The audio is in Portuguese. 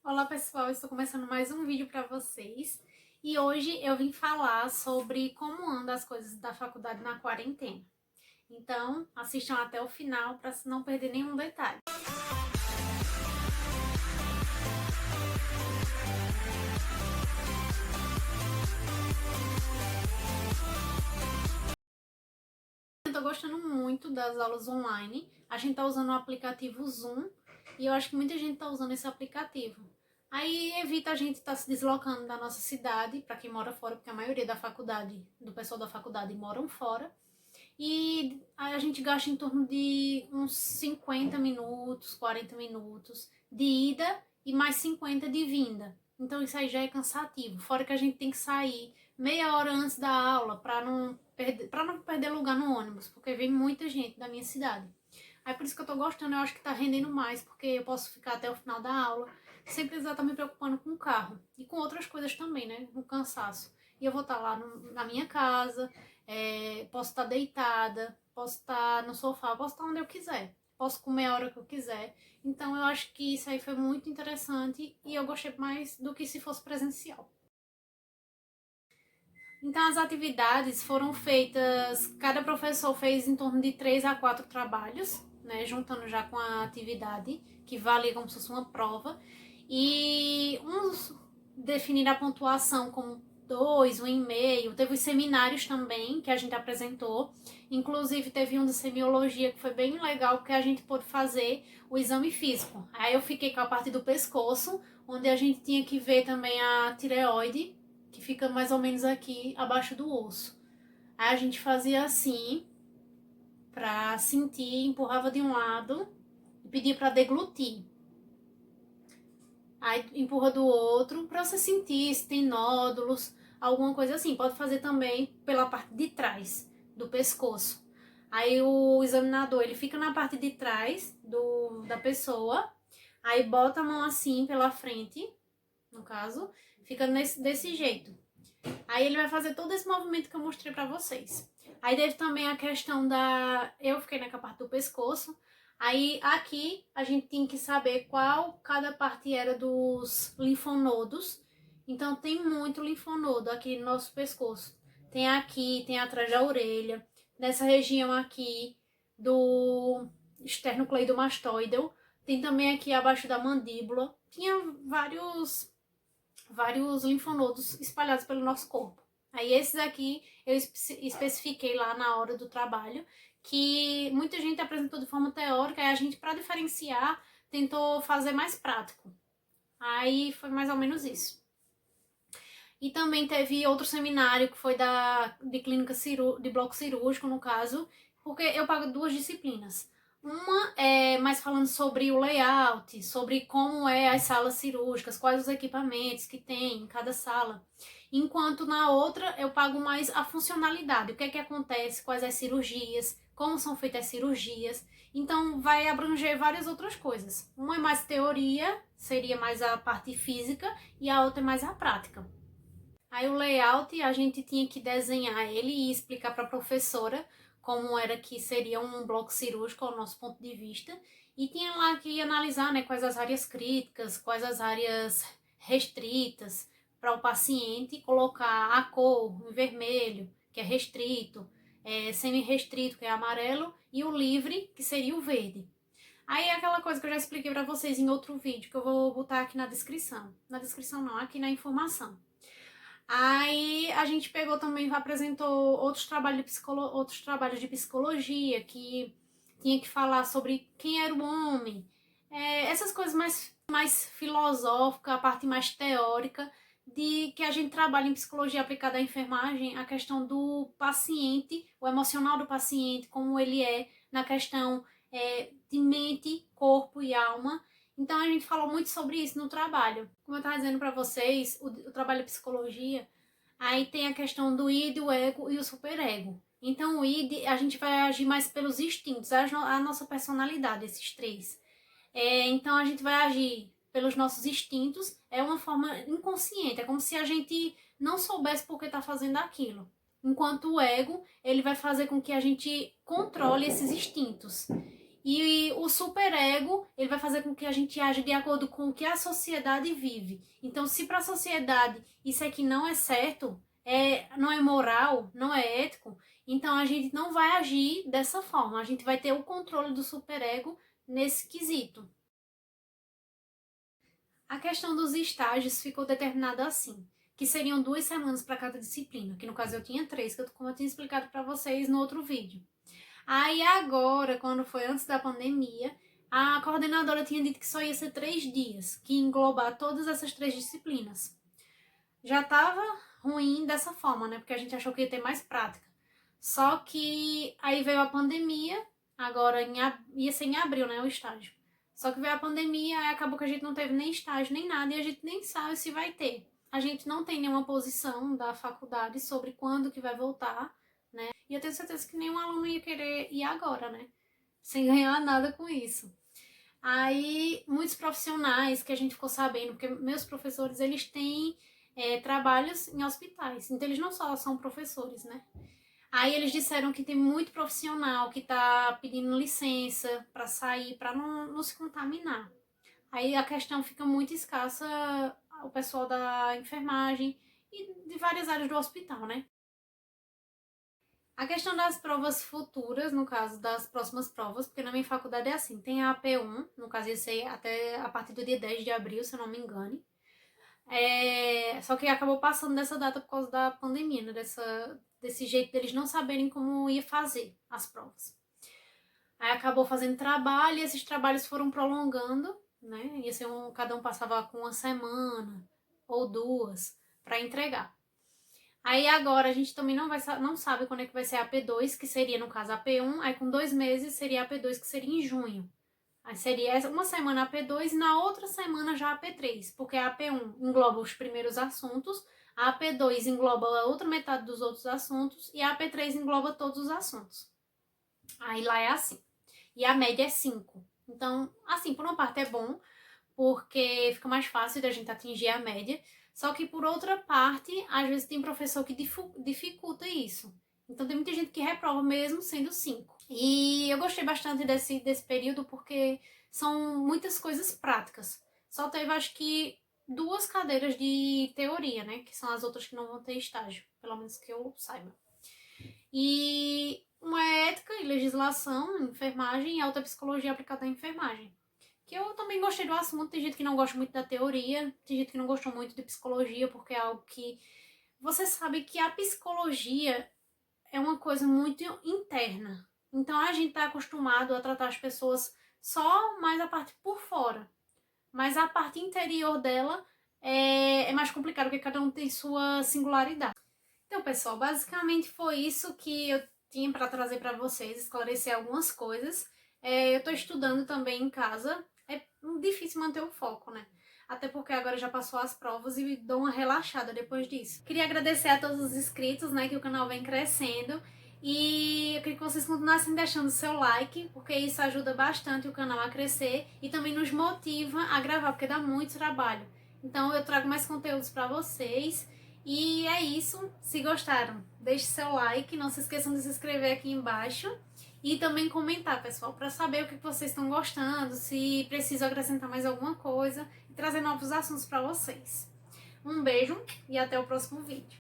Olá pessoal, estou começando mais um vídeo para vocês e hoje eu vim falar sobre como andam as coisas da faculdade na quarentena. Então, assistam até o final para não perder nenhum detalhe. Eu tô gostando muito das aulas online. A gente tá usando o aplicativo Zoom e eu acho que muita gente tá usando esse aplicativo. Aí evita a gente estar se deslocando da nossa cidade, para quem mora fora, porque a maioria do pessoal da faculdade moram fora. E aí a gente gasta em torno de uns 50 minutos, 40 minutos de ida e mais 50 de vinda. Então isso aí já é cansativo. Fora que a gente tem que sair meia hora antes da aula para não perder lugar no ônibus, porque vem muita gente da minha cidade. Aí por isso que eu tô gostando, eu acho que tá rendendo mais, porque eu posso ficar até o final da aula, sem precisar estar me preocupando com o carro. E com outras coisas também, né? No cansaço. E eu vou estar lá na minha casa, posso estar deitada, posso estar no sofá, posso estar onde eu quiser. Posso comer a hora que eu quiser. Então eu acho que isso aí foi muito interessante e eu gostei mais do que se fosse presencial. Então as atividades foram feitas, cada professor fez em torno de 3 a 4 trabalhos, né, juntando já com a atividade, que vale como se fosse uma prova, e uns definiram a pontuação como 2, 1,5, teve os seminários também, que a gente apresentou, inclusive teve um de semiologia que foi bem legal, porque a gente pôde fazer o exame físico. Aí eu fiquei com a parte do pescoço, onde a gente tinha que ver também a tireoide, que fica mais ou menos aqui abaixo do osso. Aí a gente fazia assim, pra sentir, empurrava de um lado e pedia pra deglutir. Aí empurra do outro pra você sentir se tem nódulos, alguma coisa assim. Pode fazer também pela parte de trás do pescoço. Aí o examinador, ele fica na parte de trás da pessoa, aí bota a mão assim pela frente, no caso, fica desse jeito. Aí ele vai fazer todo esse movimento que eu mostrei pra vocês. Aí teve também a questão da... Eu fiquei na parte do pescoço. Aí aqui a gente tinha que saber qual cada parte era dos linfonodos. Então tem muito linfonodo aqui no nosso pescoço. Tem aqui, tem atrás da orelha, nessa região aqui do esternocleidomastoideo. Tem também aqui abaixo da mandíbula. Tinha vários linfonodos espalhados pelo nosso corpo. Aí esses aqui eu especifiquei lá na hora do trabalho, que muita gente apresentou de forma teórica, e a gente, para diferenciar, tentou fazer mais prático. Aí foi mais ou menos isso. E também teve outro seminário que foi de clínica de bloco cirúrgico, no caso, porque eu pago duas disciplinas. Uma é mais falando sobre o layout, sobre como é as salas cirúrgicas, quais os equipamentos que tem em cada sala. Enquanto na outra eu pago mais a funcionalidade, o que é que acontece, quais as cirurgias, como são feitas as cirurgias. Então vai abranger várias outras coisas. Uma é mais teoria, seria mais a parte física, e a outra é mais a prática. Aí o layout a gente tinha que desenhar ele e explicar para a professora como era que seria um bloco cirúrgico ao nosso ponto de vista. E tinha lá que analisar, né, quais as áreas críticas, quais as áreas restritas para o paciente, colocar a cor em vermelho, que é restrito, semi-restrito, que é amarelo, e o livre, que seria o verde. Aí é aquela coisa que eu já expliquei para vocês em outro vídeo, que eu vou botar aqui na descrição. Na descrição não, aqui na informação. Aí a gente pegou também, apresentou outros trabalhos de psicologia, que tinha que falar sobre quem era o homem, essas coisas mais filosóficas, a parte mais teórica, de que a gente trabalha em psicologia aplicada à enfermagem, a questão do paciente, o emocional do paciente, como ele é na questão de mente, corpo e alma. Então a gente falou muito sobre isso no trabalho. Como eu estava dizendo para vocês, o trabalho de psicologia, aí tem a questão do id, o ego e o superego. Então o id, a gente vai agir mais pelos instintos, a nossa personalidade, esses três. Então a gente vai agir pelos nossos instintos, é uma forma inconsciente, é como se a gente não soubesse por que está fazendo aquilo. Enquanto o ego, ele vai fazer com que a gente controle esses instintos. E o superego, ele vai fazer com que a gente aja de acordo com o que a sociedade vive. Então, se para a sociedade isso aqui não é certo, não é moral, não é ético, então a gente não vai agir dessa forma. A gente vai ter o controle do superego nesse quesito. A questão dos estágios ficou determinada assim, que seriam 2 semanas para cada disciplina, que no caso eu tinha 3, como eu tinha explicado para vocês no outro vídeo. Aí agora, quando foi antes da pandemia, a coordenadora tinha dito que só ia ser 3 dias, que ia englobar todas essas 3 disciplinas. Já estava ruim dessa forma, né? Porque a gente achou que ia ter mais prática. Só que aí veio a pandemia, agora ia ser em abril, né, o estágio. Só que veio a pandemia, aí acabou que a gente não teve nem estágio, nem nada, e a gente nem sabe se vai ter. A gente não tem nenhuma posição da faculdade sobre quando que vai voltar, né? E eu tenho certeza que nenhum aluno ia querer ir agora, né? Sem ganhar nada com isso. Aí, muitos profissionais que a gente ficou sabendo, porque meus professores, eles têm trabalhos em hospitais, então eles não só são professores, né? Aí eles disseram que tem muito profissional que tá pedindo licença para sair, para não se contaminar. Aí a questão fica muito escassa, o pessoal da enfermagem e de várias áreas do hospital, né? A questão das provas futuras, no caso das próximas provas, porque na minha faculdade é assim, tem a AP1, no caso ia ser até a partir do dia 10 de abril, se eu não me engane. Só que acabou passando dessa data por causa da pandemia, né? Desse jeito deles não saberem como ia fazer as provas. Aí acabou fazendo trabalho e esses trabalhos foram prolongando, né? Cada um passava com 1 semana ou 2 para entregar. Aí agora a gente também não sabe quando é que vai ser a AP2, que seria no caso a AP1, aí com 2 meses seria a AP2, que seria em junho. Aí seria uma semana a AP2 e na outra semana já a AP3, porque a AP1 engloba os primeiros assuntos, a AP2 engloba a outra metade dos outros assuntos e a AP3 engloba todos os assuntos. Aí lá é assim. E a média é 5. Então, assim, por uma parte é bom, porque fica mais fácil da gente atingir a média, só que por outra parte, às vezes tem professor que dificulta isso. Então tem muita gente que reprova mesmo sendo 5. E eu gostei bastante desse período porque são muitas coisas práticas. Só teve, acho que, 2 cadeiras de teoria, né? Que são as outras que não vão ter estágio, pelo menos que eu saiba. E uma é ética e legislação, enfermagem, e a outra é psicologia aplicada à enfermagem. Que eu também gostei do assunto, tem gente que não gosta muito da teoria, tem gente que não gostou muito de psicologia, porque é algo que... Você sabe que a psicologia é uma coisa muito interna. Então a gente tá acostumado a tratar as pessoas só mais a parte por fora. Mas a parte interior dela é mais complicado, porque cada um tem sua singularidade. Então, pessoal, basicamente foi isso que eu tinha para trazer para vocês, esclarecer algumas coisas. Eu tô estudando também em casa. É difícil manter o foco, né? Até porque agora já passou as provas e dou uma relaxada depois disso. Queria agradecer a todos os inscritos, né? Que o canal vem crescendo. E eu queria que vocês continuassem deixando seu like, porque isso ajuda bastante o canal a crescer e também nos motiva a gravar, porque dá muito trabalho. Então eu trago mais conteúdos para vocês. E é isso, se gostaram, deixe seu like, não se esqueçam de se inscrever aqui embaixo e também comentar, pessoal, para saber o que vocês estão gostando, se preciso acrescentar mais alguma coisa e trazer novos assuntos para vocês. Um beijo e até o próximo vídeo.